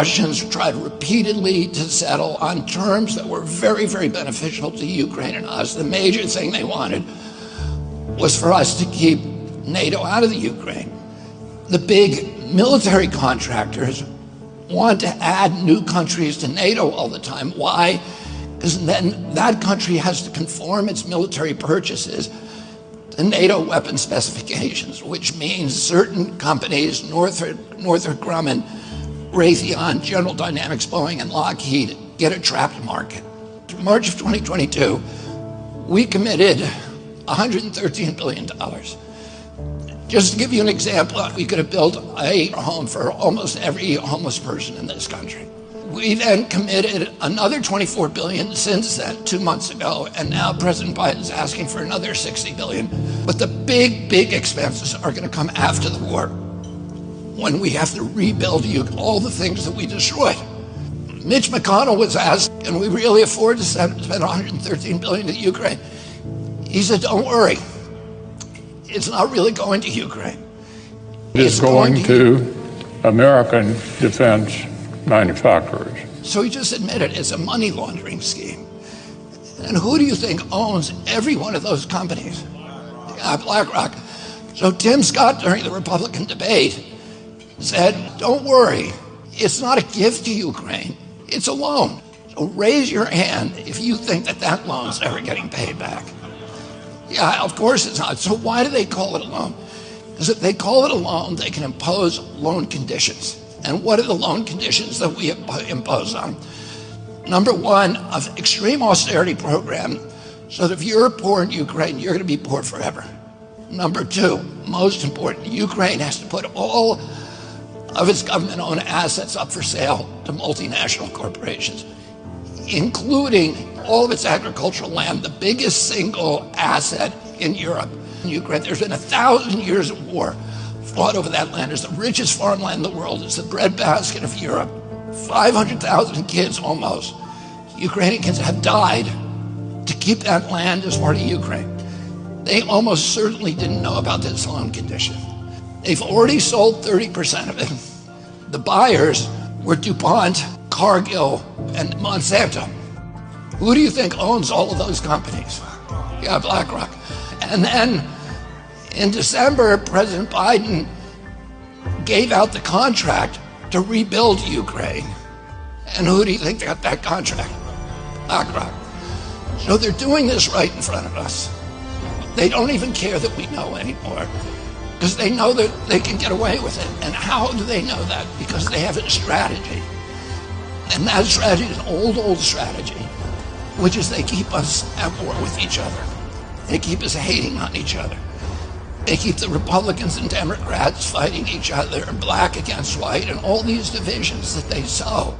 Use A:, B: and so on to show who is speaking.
A: Russians tried repeatedly to settle on terms that were very, very beneficial to Ukraine and us. The major thing they wanted was for us to keep NATO out of the Ukraine. The big military contractors want to add new countries to NATO all the time. Why? Because then that country has to conform its military purchases to NATO weapon specifications, which means certain companies, Northrop Grumman, Raytheon, General Dynamics, Boeing, and Lockheed, get a trapped market. In March of 2022, we committed $113 billion. Just to give you an example, we could have built a home for almost every homeless person in this country. We then committed another $24 billion since then, 2 months ago, and now President Biden is asking for another $60 billion. But the big expenses are going to come after the war, when we have to rebuild all the things that we destroyed. Mitch McConnell was asked, can we really afford to spend $113 billion to Ukraine? He said, don't worry. It's not really going to Ukraine.
B: It's going to American defense manufacturers.
A: So he just admitted it's a money laundering scheme. And who do you think owns every one of those companies? BlackRock. So Tim Scott, during the Republican debate, said, don't worry, it's not a gift to Ukraine, it's a loan. So raise your hand if you think that that loan's ever getting paid back. Yeah, of course it's not. So why do they call it a loan? Because if they call it a loan, they can impose loan conditions. And what are the loan conditions that we impose on? Number one, an extreme austerity program, so that if you're poor in Ukraine, you're going to be poor forever. Number two, most important, Ukraine has to put all of its government-owned assets up for sale to multinational corporations, including all of its agricultural land, the biggest single asset in Europe. In Ukraine, there's been 1,000 years of war fought over that land. It's the richest farmland in the world. It's the breadbasket of Europe. 500,000 kids almost, Ukrainian kids, have died to keep that land as part of Ukraine. They almost certainly didn't know about this loan condition. They've already sold 30% of it. The buyers were DuPont, Cargill, and Monsanto. Who do you think owns all of those companies? Yeah, BlackRock. And then in December, President Biden gave out the contract to rebuild Ukraine. And who do you think got that contract? BlackRock. So they're doing this right in front of us. They don't even care that we know anymore, because they know that they can get away with it. And how do they know that? Because they have a strategy. And that strategy is an old strategy, which is they keep us at war with each other. They keep us hating on each other. They keep the Republicans and Democrats fighting each other, black against white, and all these divisions that they sow.